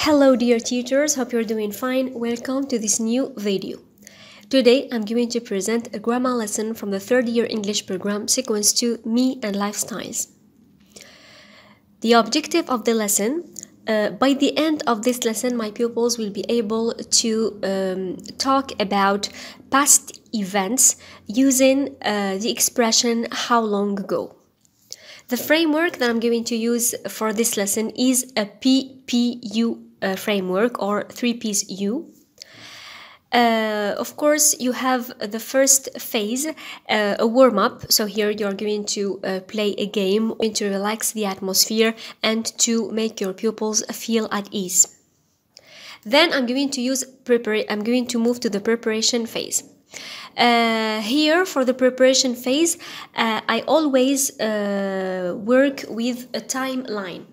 Hello dear teachers, hope you're doing fine. Welcome to this new video. Today I'm going to present a grammar lesson from the third year English program, Sequence 2, Me and Lifestyles. The objective of the lesson, by the end of this lesson my pupils will be able to talk about past events using the expression how long ago. The framework that I'm going to use for this lesson is a PPU framework, or 3Ps U. Of course, you have the first phase, a warm-up. So here you're going to play a game to relax the atmosphere and to make your pupils feel at ease. Then I'm going to move to the preparation phase. Here for the preparation phase, I always work with a timeline.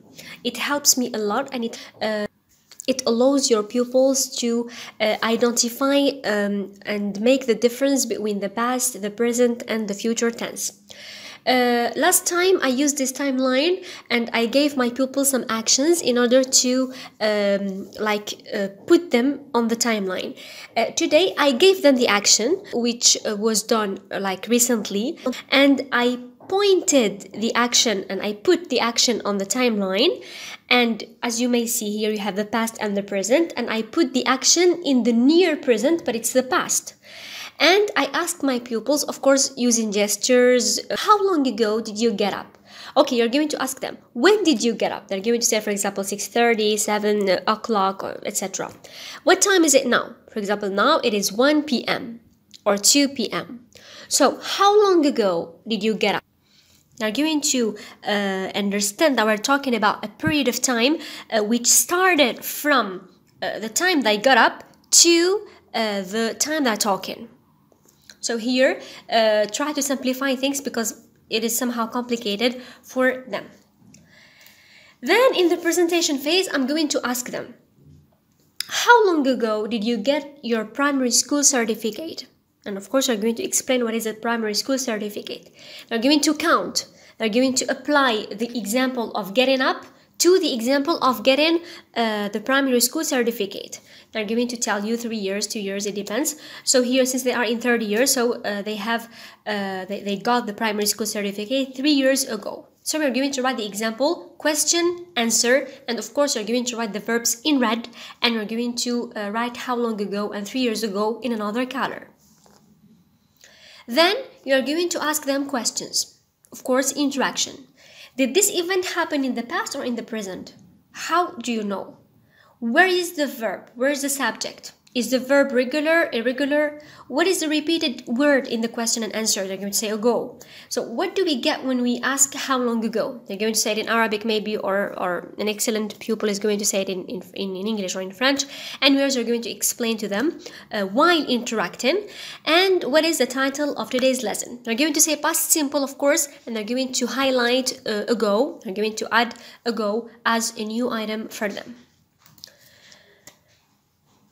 It helps me a lot, and it allows your pupils to identify and make the difference between the past, the present, and the future tense. Last time I used this timeline and I gave my pupils some actions in order to put them on the timeline. Today I gave them the action which was done recently, and I pointed the action and I put the action on the timeline. And as you may see here, you have the past and the present, and I put the action in the near present, but it's the past. And I asked my pupils, of course using gestures, how long ago did you get up? Okay, you're going to ask them, when did you get up? They're going to say, for example, 6:30, 7 o'clock, etc. What time is it now? For example, now it is 1 p.m. or 2 p.m. So how long ago did you get up? They're going to understand that we're talking about a period of time which started from the time they got up to the time they're talking. So here, try to simplify things because it is somehow complicated for them. Then in the presentation phase, I'm going to ask them, how long ago did you get your primary school certificate? And of course, you're going to explain what is a primary school certificate. They're going to count. They're going to apply the example of getting up to the example of getting the primary school certificate. They're going to tell you 3 years, 2 years, it depends. So here, since they are in third year, so they got the primary school certificate 3 years ago. So we're going to write the example, question, answer, and of course you're going to write the verbs in red, and we're going to write how long ago and 3 years ago in another color. Then you're going to ask them questions. Of course, interaction. Did this event happen in the past or in the present? How do you know? Where is the verb? Where is the subject? Is the verb regular, irregular? What is the repeated word in the question and answer? They're going to say ago. So what do we get when we ask how long ago? They're going to say it in Arabic maybe, or an excellent pupil is going to say it in English or in French. And we are going to explain to them while interacting. And what is the title of today's lesson? They're going to say past simple, of course, and they're going to highlight ago. They're going to add ago as a new item for them.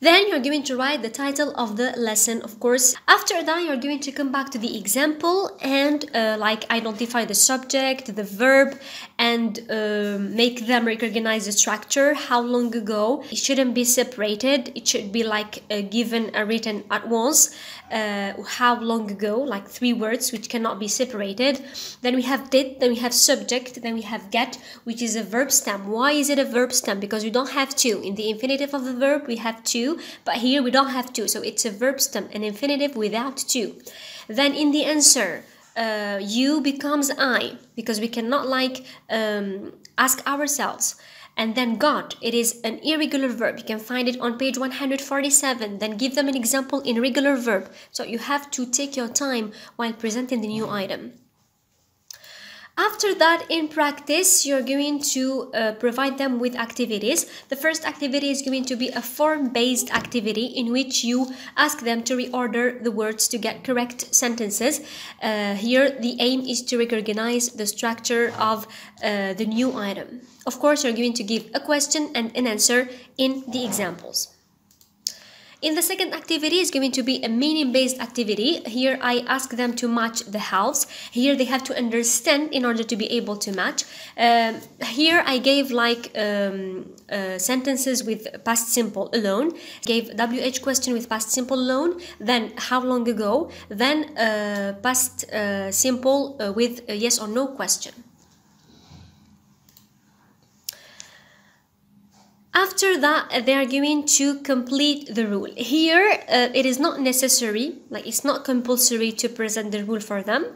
Then you're going to write the title of the lesson, of course. After that, you're going to come back to the example and identify the subject, the verb, and make them recognize the structure. How long ago? It shouldn't be separated. It should be given a written at once. How long ago? 3 words which cannot be separated. Then we have did, then we have subject, then we have get, which is a verb stem. Why is it a verb stem? Because we don't have to. In the infinitive of the verb, we have to. But here we don't have to, so it's a verb stem, an infinitive without to. Then in the answer, you becomes I, because we cannot ask ourselves. And then got, it is an irregular verb. You can find it on page 147. Then give them an example in regular verb. So you have to take your time while presenting the new item. After that, in practice, you're going to provide them with activities. The first activity is going to be a form-based activity in which you ask them to reorder the words to get correct sentences. Here, the aim is to recognize the structure of the new item. Of course, you're going to give a question and an answer in the examples. In the second activity is going to be a meaning-based activity. Here I ask them to match the halves. Here they have to understand in order to be able to match. Here I gave like sentences with past simple alone, gave WH question with past simple alone, then how long ago, then past simple with a yes or no question. After that, they are going to complete the rule. Here, it is not necessary, like it's not compulsory to present the rule for them,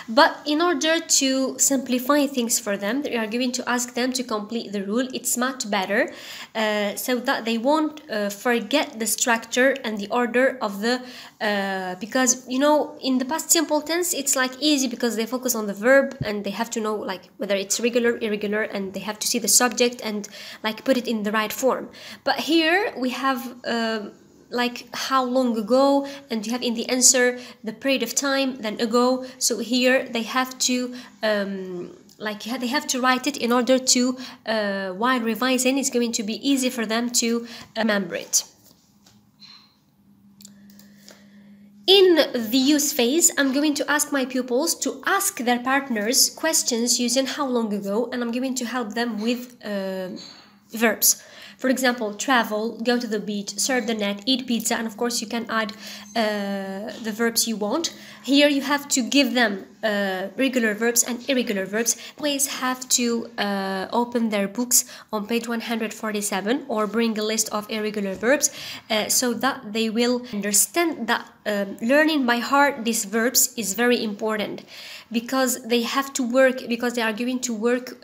but in order to simplify things for them, they are going to ask them to complete the rule. It's much better, so that they won't forget the structure and the order of the, because, you know, in the past simple tense, it's like easy because they focus on the verb and they have to know like whether it's regular, irregular, and they have to see the subject and like put it in the right form. But here we have like how long ago, and you have in the answer the period of time, then ago. So here they have to they have to write it in order to while revising it's going to be easy for them to remember it. In the use phase, I'm going to ask my pupils to ask their partners questions using how long ago, and I'm going to help them with verbs. For example, travel, go to the beach, surf the net, eat pizza, and of course you can add the verbs you want. Here you have to give them regular verbs and irregular verbs. Always have to open their books on page 147 or bring a list of irregular verbs so that they will understand that learning by heart these verbs is very important, because they have to work, because they are going to work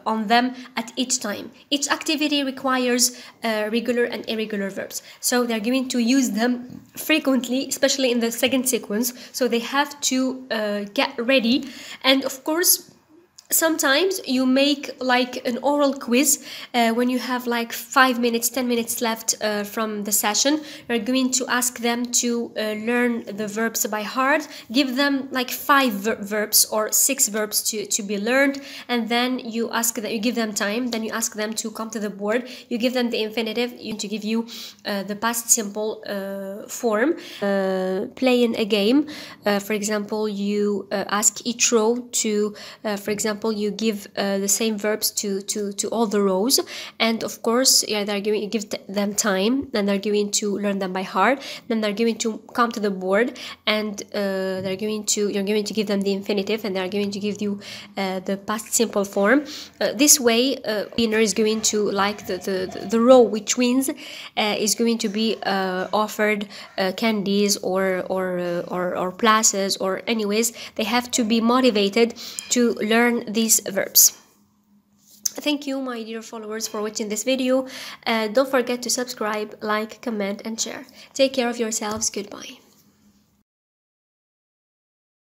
on them at each time. Each activity requires regular and irregular verbs, so they're going to use them frequently, especially in the second sequence, so they have to get ready. And of course sometimes you make like an oral quiz when you have like 5 minutes, 10 minutes left from the session. You're going to ask them to learn the verbs by heart, give them like 5 verbs or 6 verbs to be learned, and then you ask that you give them time, then you ask them to come to the board, you give them the infinitive, to give you the past simple form. Playing a game, for example, you ask each row to, for example, you give the same verbs to all the rows, and of course, yeah, they're going to give them time, then they're going to learn them by heart, then they're going to come to the board, and you're going to give them the infinitive, and they're going to give you the past simple form. This way, winner is going to, like the row which wins is going to be offered candies or places, or anyways they have to be motivated to learn these verbs. Thank you, my dear followers, for watching this video. Don't forget to subscribe, like, comment and share. Take care of yourselves. Goodbye.